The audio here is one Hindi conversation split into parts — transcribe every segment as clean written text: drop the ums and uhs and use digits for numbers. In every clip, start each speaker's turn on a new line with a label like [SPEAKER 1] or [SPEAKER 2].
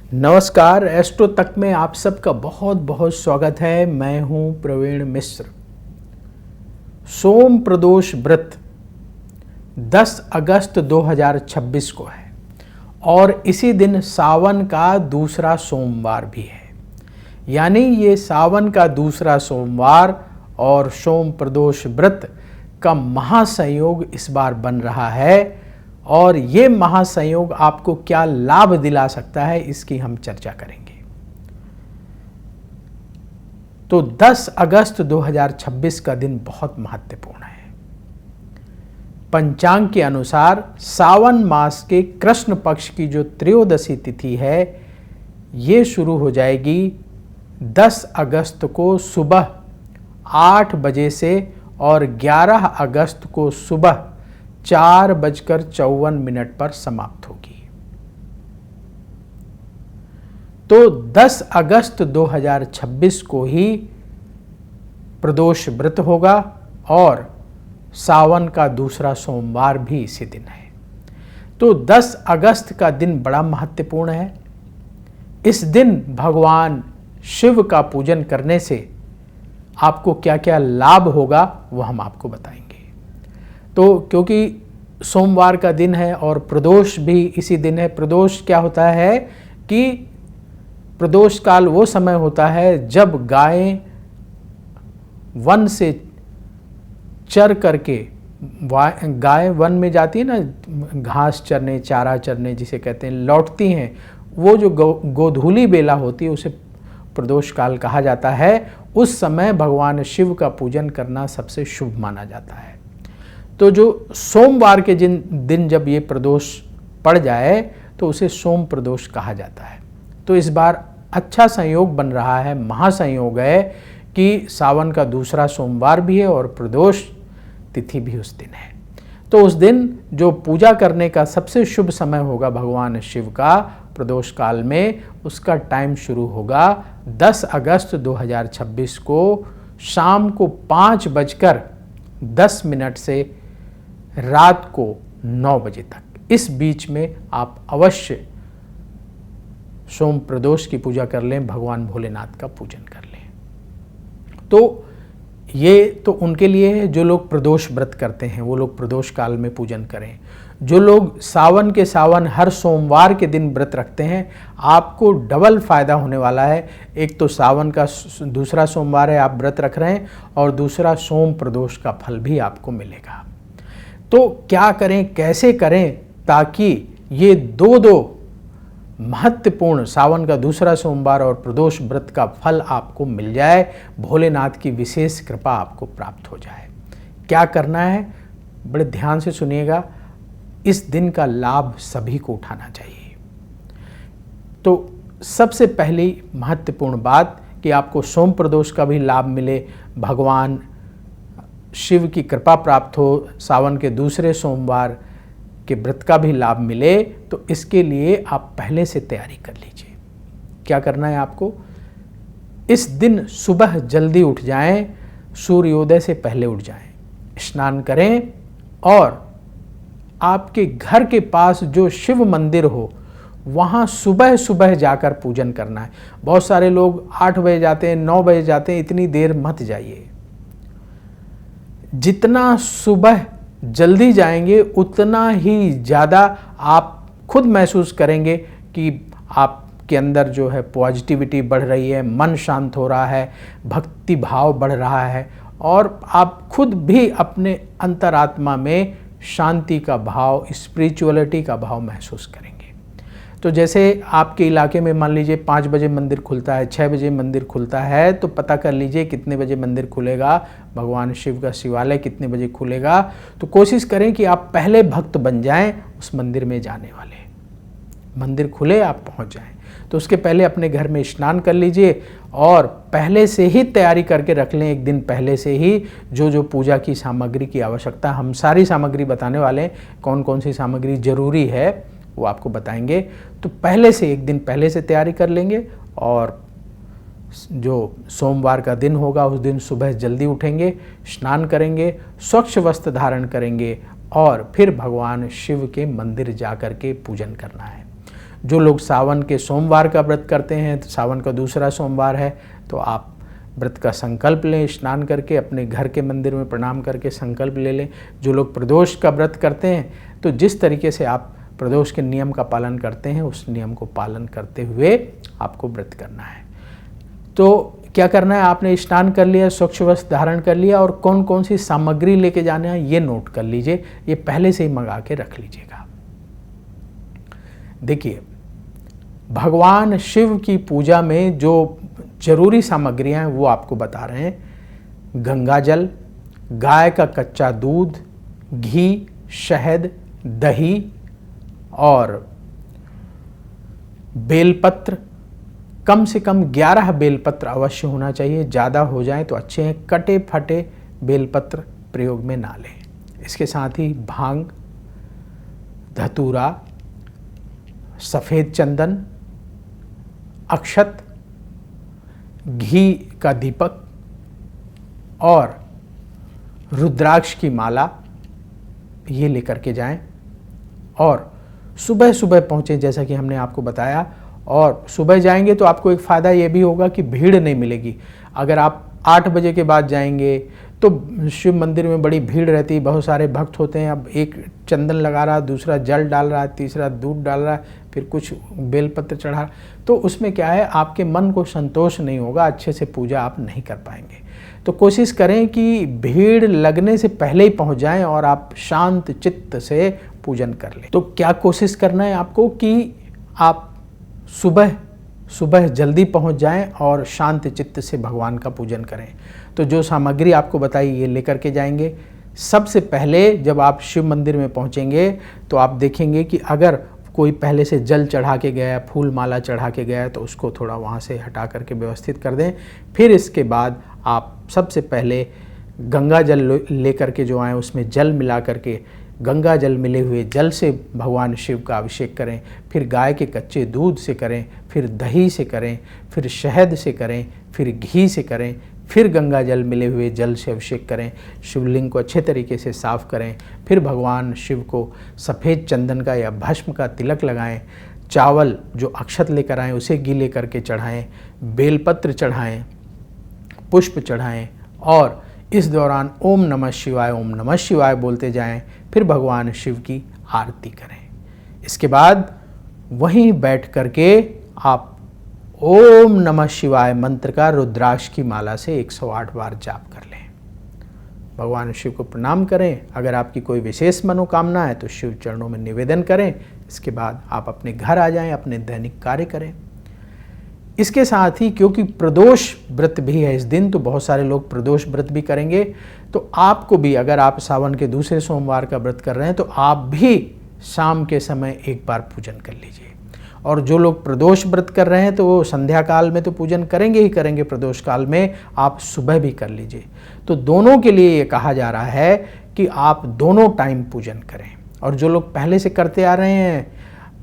[SPEAKER 1] नमस्कार, एस्ट्रो तक में आप सबका बहुत बहुत स्वागत है। मैं हूं प्रवीण मिश्र। सोम प्रदोष व्रत 10 अगस्त 2026 को है और इसी दिन सावन का दूसरा सोमवार भी है। यानी ये सावन का दूसरा सोमवार और सोम प्रदोष व्रत का महासंयोग इस बार बन रहा है और ये महासंयोग आपको क्या लाभ दिला सकता है इसकी हम चर्चा करेंगे। तो 10 अगस्त 2026 का दिन बहुत महत्वपूर्ण है। पंचांग के अनुसार सावन मास के कृष्ण पक्ष की जो त्रयोदशी तिथि है ये शुरू हो जाएगी 10 अगस्त को सुबह 8 बजे से और 11 अगस्त को सुबह 4:54 पर समाप्त होगी। तो 10 अगस्त 2026 को ही प्रदोष व्रत होगा और सावन का दूसरा सोमवार भी इसी दिन है। तो 10 अगस्त का दिन बड़ा महत्वपूर्ण है। इस दिन भगवान शिव का पूजन करने से आपको क्या क्या लाभ होगा वो हम आपको बताएंगे। तो क्योंकि सोमवार का दिन है और प्रदोष भी इसी दिन है। प्रदोष क्या होता है कि प्रदोष काल वो समय होता है जब गायें वन से चर करके, गाय वन में जाती है ना घास चरने, चारा चरने जिसे कहते हैं, लौटती हैं। वो जो गोधूली बेला होती है उसे प्रदोष काल कहा जाता है। उस समय भगवान शिव का पूजन करना सबसे शुभ माना जाता है। तो जो सोमवार के दिन जब ये प्रदोष पड़ जाए तो उसे सोम प्रदोष कहा जाता है। तो इस बार अच्छा संयोग बन रहा है, महासंयोग है कि सावन का दूसरा सोमवार भी है और प्रदोष तिथि भी उस दिन है। तो उस दिन जो पूजा करने का सबसे शुभ समय होगा भगवान शिव का प्रदोष काल में, उसका टाइम शुरू होगा 10 अगस्त 2026 को शाम को 5:10 से रात को 9 बजे तक। इस बीच में आप अवश्य सोम प्रदोष की पूजा कर लें, भगवान भोलेनाथ का पूजन कर लें। तो ये तो उनके लिए है जो लोग प्रदोष व्रत करते हैं, वो लोग प्रदोष काल में पूजन करें। जो लोग सावन के सावन हर सोमवार के दिन व्रत रखते हैं, आपको डबल फायदा होने वाला है। एक तो सावन का दूसरा सोमवार है, आप व्रत रख रहे हैं, और दूसरा सोम प्रदोष का फल भी आपको मिलेगा। तो क्या करें, कैसे करें ताकि ये दो महत्वपूर्ण सावन का दूसरा सोमवार और प्रदोष व्रत का फल आपको मिल जाए, भोलेनाथ की विशेष कृपा आपको प्राप्त हो जाए। क्या करना है, बड़े ध्यान से सुनिएगा। इस दिन का लाभ सभी को उठाना चाहिए। तो सबसे पहली महत्वपूर्ण बात कि आपको सोम प्रदोष का भी लाभ मिले, भगवान शिव की कृपा प्राप्त हो, सावन के दूसरे सोमवार के व्रत का भी लाभ मिले, तो इसके लिए आप पहले से तैयारी कर लीजिए। क्या करना है आपको, इस दिन सुबह जल्दी उठ जाएं, सूर्योदय से पहले उठ जाएं, स्नान करें और आपके घर के पास जो शिव मंदिर हो वहाँ सुबह सुबह जाकर पूजन करना है। बहुत सारे लोग 8 बजे जाते हैं, 9 बजे जाते हैं, इतनी देर मत जाइए। जितना सुबह जल्दी जाएंगे उतना ही ज़्यादा आप खुद महसूस करेंगे कि आपके अंदर जो है पॉजिटिविटी बढ़ रही है, मन शांत हो रहा है, भक्ति भाव बढ़ रहा है और आप खुद भी अपने अंतरात्मा में शांति का भाव, स्पिरिचुअलिटी का भाव महसूस करेंगे। तो जैसे आपके इलाके में मान लीजिए 5 बजे मंदिर खुलता है, 6 बजे मंदिर खुलता है, तो पता कर लीजिए कितने बजे मंदिर खुलेगा, भगवान शिव का शिवालय कितने बजे खुलेगा। तो कोशिश करें कि आप पहले भक्त बन जाएं उस मंदिर में जाने वाले। मंदिर खुले आप पहुंच जाएं, तो उसके पहले अपने घर में स्नान कर लीजिए और पहले से ही तैयारी करके रख लें। एक दिन पहले से ही जो जो पूजा की सामग्री की आवश्यकता, हम सारी सामग्री बताने वाले हैं, कौन कौन सी सामग्री जरूरी है वो आपको बताएंगे। तो पहले से एक दिन पहले से तैयारी कर लेंगे और जो सोमवार का दिन होगा उस दिन सुबह जल्दी उठेंगे, स्नान करेंगे, स्वच्छ वस्त्र धारण करेंगे और फिर भगवान शिव के मंदिर जा कर के पूजन करना है। जो लोग सावन के सोमवार का व्रत करते हैं, तो सावन का दूसरा सोमवार है, तो आप व्रत का संकल्प लें, स्नान करके अपने घर के मंदिर में प्रणाम करके संकल्प ले लें। जो लोग प्रदोष का व्रत करते हैं, तो जिस तरीके से आप प्रदोष के नियम का पालन करते हैं, उस नियम को पालन करते हुए आपको व्रत करना है। तो क्या करना है, आपने स्नान कर लिया, स्वच्छ वस्त्र धारण कर लिया, और कौन कौन सी सामग्री लेके जाना है ये नोट कर लीजिए, ये पहले से ही मंगा के रख लीजिएगा। देखिए, भगवान शिव की पूजा में जो जरूरी सामग्रियां हैं वो आपको बता रहे हैं। गंगा जल, गाय का कच्चा दूध, घी, शहद, दही और बेलपत्र। कम से कम 11 बेलपत्र अवश्य होना चाहिए, ज़्यादा हो जाए तो अच्छे हैं। कटे फटे बेलपत्र प्रयोग में ना लें। इसके साथ ही भांग, धतूरा, सफ़ेद चंदन, अक्षत, घी का दीपक और रुद्राक्ष की माला ये लेकर के जाएं। और सुबह सुबह पहुँचें, जैसा कि हमने आपको बताया। और सुबह जाएंगे तो आपको एक फ़ायदा ये भी होगा कि भीड़ नहीं मिलेगी। अगर आप 8 बजे के बाद जाएंगे तो शिव मंदिर में बड़ी भीड़ रहती है, बहुत सारे भक्त होते हैं। अब एक चंदन लगा रहा, दूसरा जल डाल रहा है, तीसरा दूध डाल रहा है, फिर कुछ बेलपत्र चढ़ा, तो उसमें क्या है, आपके मन को संतोष नहीं होगा, अच्छे से पूजा आप नहीं कर पाएंगे। तो कोशिश करें कि भीड़ लगने से पहले ही पहुंच जाएं और आप शांत चित्त से पूजन कर लें। तो क्या कोशिश करना है आपको कि आप सुबह जल्दी पहुंच जाएं और शांत चित्त से भगवान का पूजन करें। तो जो सामग्री आपको बताई ये लेकर के जाएंगे। सबसे पहले जब आप शिव मंदिर में पहुंचेंगे तो आप देखेंगे कि अगर कोई पहले से जल चढ़ा के गया, फूल माला चढ़ा के गया है, तो उसको थोड़ा वहाँ से हटा करके व्यवस्थित कर दें। फिर इसके बाद आप सबसे पहले गंगा जल लेकर के जो आएँ उसमें जल मिला करके, गंगा जल मिले हुए जल से भगवान शिव का अभिषेक करें। फिर गाय के कच्चे दूध से करें, फिर दही से करें, फिर शहद से करें, फिर घी से करें, फिर गंगा जल मिले हुए जल से अभिषेक करें। शिवलिंग को अच्छे तरीके से साफ करें। फिर भगवान शिव को सफ़ेद चंदन का या भस्म का तिलक लगाएं। चावल जो अक्षत लेकर आएँ उसे गीले करके चढ़ाएं, बेलपत्र चढ़ाएं, पुष्प चढ़ाएं और इस दौरान ओम नमः शिवाय बोलते जाएं। फिर भगवान शिव की आरती करें। इसके बाद वहीं बैठ करके आप ओम नमः शिवाय मंत्र का रुद्राक्ष की माला से 108 बार जाप कर लें। भगवान शिव को प्रणाम करें। अगर आपकी कोई विशेष मनोकामना है तो शिव चरणों में निवेदन करें। इसके बाद आप अपने घर आ जाएं, अपने दैनिक कार्य करें। इसके साथ ही क्योंकि प्रदोष व्रत भी है इस दिन, तो बहुत सारे लोग प्रदोष व्रत भी करेंगे। तो आपको भी, अगर आप सावन के दूसरे सोमवार का व्रत कर रहे हैं, तो आप भी शाम के समय एक बार पूजन कर लीजिए। और जो लोग प्रदोष व्रत कर रहे हैं तो वो संध्या काल में तो पूजन करेंगे ही करेंगे, प्रदोष काल में आप सुबह भी कर लीजिए। तो दोनों के लिए ये कहा जा रहा है कि आप दोनों टाइम पूजन करें। और जो लोग पहले से करते आ रहे हैं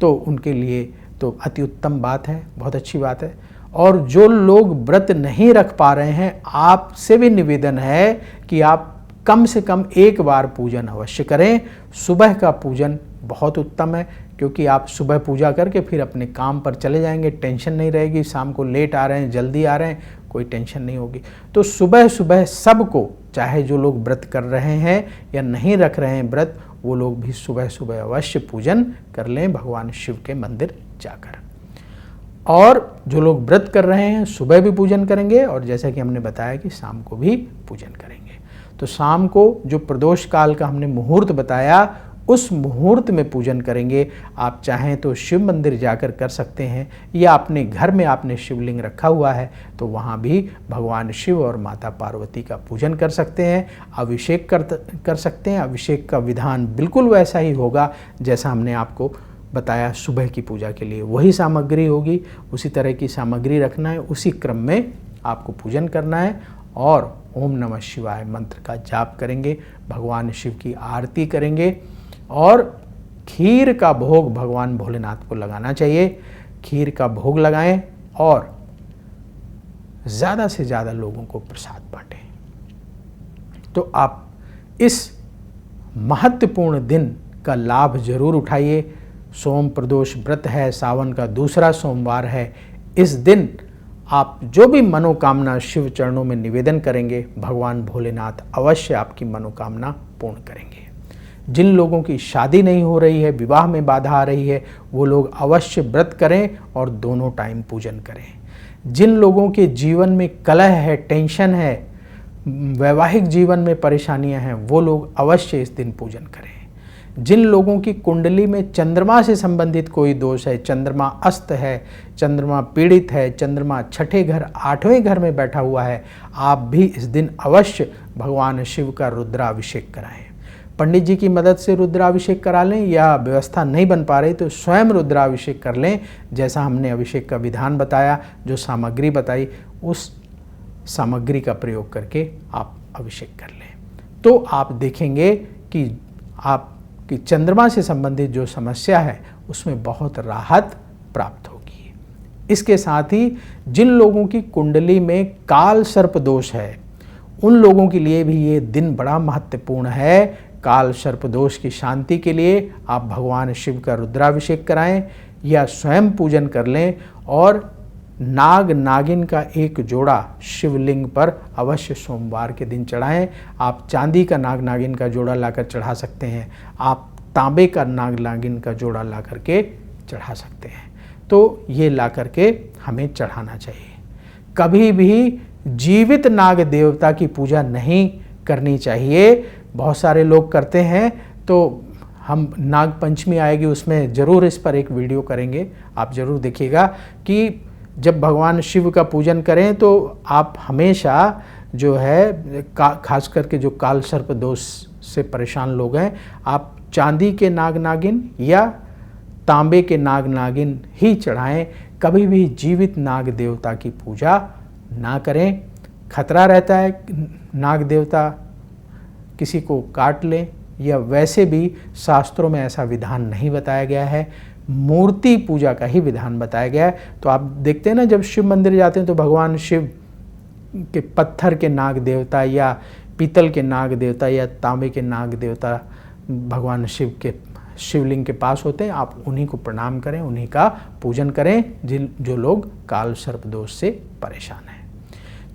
[SPEAKER 1] तो उनके लिए तो अति उत्तम बात है, बहुत अच्छी बात है। और जो लोग व्रत नहीं रख पा रहे हैं, आपसे भी निवेदन है कि आप कम से कम एक बार पूजन अवश्य करें। सुबह का पूजन बहुत उत्तम है, क्योंकि आप सुबह पूजा करके फिर अपने काम पर चले जाएंगे, टेंशन नहीं रहेगी। शाम को लेट आ रहे हैं, जल्दी आ रहे हैं, कोई टेंशन नहीं होगी। तो सुबह सुबह सबको, चाहे जो लोग व्रत कर रहे हैं या नहीं रख रहे हैं व्रत, वो लोग भी सुबह सुबह अवश्य पूजन कर लें भगवान शिव के मंदिर जाकर। और जो लोग व्रत कर रहे हैं सुबह भी पूजन करेंगे, और जैसा कि हमने बताया कि शाम को भी पूजन करेंगे। तो शाम को जो प्रदोष काल का हमने मुहूर्त बताया, उस मुहूर्त में पूजन करेंगे। आप चाहें तो शिव मंदिर जाकर कर सकते हैं, या अपने घर में आपने शिवलिंग रखा हुआ है तो वहाँ भी भगवान शिव और माता पार्वती का पूजन कर सकते हैं। अभिषेक कर सकते हैं। अभिषेक का विधान बिल्कुल वैसा ही होगा जैसा हमने आपको बताया सुबह की पूजा के लिए। वही सामग्री होगी, उसी तरह की सामग्री रखना है, उसी क्रम में आपको पूजन करना है। और ओम नमः शिवाय मंत्र का जाप करेंगे, भगवान शिव की आरती करेंगे। और खीर का भोग भगवान भोलेनाथ को लगाना चाहिए। खीर का भोग लगाएं और ज़्यादा से ज़्यादा लोगों को प्रसाद बांटें। तो आप इस महत्वपूर्ण दिन का लाभ जरूर उठाइए। सोम प्रदोष व्रत है, सावन का दूसरा सोमवार है। इस दिन आप जो भी मनोकामना शिव चरणों में निवेदन करेंगे, भगवान भोलेनाथ अवश्य आपकी मनोकामना पूर्ण करेंगे। जिन लोगों की शादी नहीं हो रही है, विवाह में बाधा आ रही है, वो लोग अवश्य व्रत करें और दोनों टाइम पूजन करें। जिन लोगों के जीवन में कलह है, टेंशन है, वैवाहिक जीवन में परेशानियां हैं, वो लोग अवश्य इस दिन पूजन करें। जिन लोगों की कुंडली में चंद्रमा से संबंधित कोई दोष है, चंद्रमा अस्त है, चंद्रमा पीड़ित है, चंद्रमा छठे घर 8वें घर में बैठा हुआ है, आप भी इस दिन अवश्य भगवान शिव का रुद्राभिषेक कराएं। पंडित जी की मदद से रुद्राभिषेक करा लें, या व्यवस्था नहीं बन पा रही तो स्वयं रुद्राभिषेक कर लें। जैसा हमने अभिषेक का विधान बताया, जो सामग्री बताई, उस सामग्री का प्रयोग करके आप अभिषेक कर लें, तो आप देखेंगे कि आपकी चंद्रमा से संबंधित जो समस्या है उसमें बहुत राहत प्राप्त होगी। इसके साथ ही जिन लोगों की कुंडली में काल सर्प दोष है, उन लोगों के लिए भी ये दिन बड़ा महत्वपूर्ण है। काल सर्प दोष की शांति के लिए आप भगवान शिव का रुद्राभिषेक कराएं या स्वयं पूजन कर लें, और नाग नागिन का एक जोड़ा शिवलिंग पर अवश्य सोमवार के दिन चढ़ाएं। आप चांदी का नाग नागिन का जोड़ा लाकर चढ़ा सकते हैं, आप तांबे का नाग नागिन का जोड़ा ला करके चढ़ा सकते हैं। तो ये ला करके हमें चढ़ाना चाहिए। कभी भी जीवित नाग देवता की पूजा नहीं करनी चाहिए। बहुत सारे लोग करते हैं, तो हम नाग पंचमी आएगी, उसमें ज़रूर इस पर एक वीडियो करेंगे, आप ज़रूर देखिएगा कि जब भगवान शिव का पूजन करें तो आप हमेशा जो है खास करके जो काल सर्प दोष से परेशान लोग हैं, आप चांदी के नाग नागिन या तांबे के नाग नागिन ही चढ़ाएं। कभी भी जीवित नाग देवता की पूजा ना करें। खतरा रहता है नाग देवता किसी को काट लें, या वैसे भी शास्त्रों में ऐसा विधान नहीं बताया गया है, मूर्ति पूजा का ही विधान बताया गया है। तो आप देखते हैं ना, जब शिव मंदिर जाते हैं तो भगवान शिव के पत्थर के नाग देवता या पीतल के नाग देवता या तांबे के नाग देवता भगवान शिव के शिवलिंग के पास होते हैं। आप उन्हीं को प्रणाम करें, उन्हीं का पूजन करें, जो लोग काल सर्प दोष से परेशान हैं।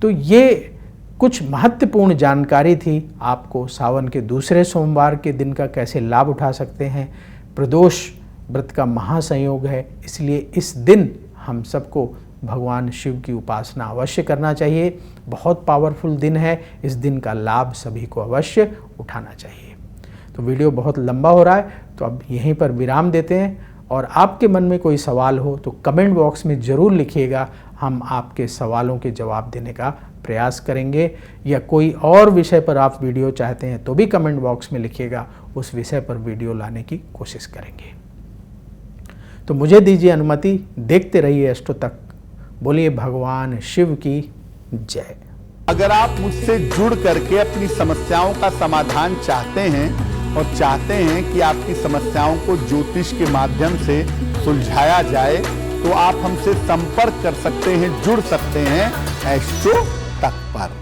[SPEAKER 1] तो ये कुछ महत्वपूर्ण जानकारी थी आपको सावन के दूसरे सोमवार के दिन का कैसे लाभ उठा सकते हैं। प्रदोष व्रत का महासंयोग है, इसलिए इस दिन हम सबको भगवान शिव की उपासना अवश्य करना चाहिए। बहुत पावरफुल दिन है, इस दिन का लाभ सभी को अवश्य उठाना चाहिए। तो वीडियो बहुत लंबा हो रहा है, तो अब यहीं पर विराम देते हैं। और आपके मन में कोई सवाल हो तो कमेंट बॉक्स में ज़रूर लिखिएगा, हम आपके सवालों के जवाब देने का प्रयास करेंगे। या कोई और विषय पर आप वीडियो चाहते हैं तो भी कमेंट बॉक्स में लिखिएगा, उस विषय पर वीडियो लाने की कोशिश करेंगे। तो मुझे दीजिए अनुमति, देखते रहिए एस्ट्रो तक। बोलिए भगवान शिव की जय।
[SPEAKER 2] अगर आप मुझसे जुड़ करके अपनी समस्याओं का समाधान चाहते हैं और चाहते हैं कि आपकी समस्याओं को ज्योतिष के माध्यम से सुलझाया जाए, तो आप हमसे संपर्क कर सकते हैं, जुड़ सकते हैं एस्ट्रो तक पर।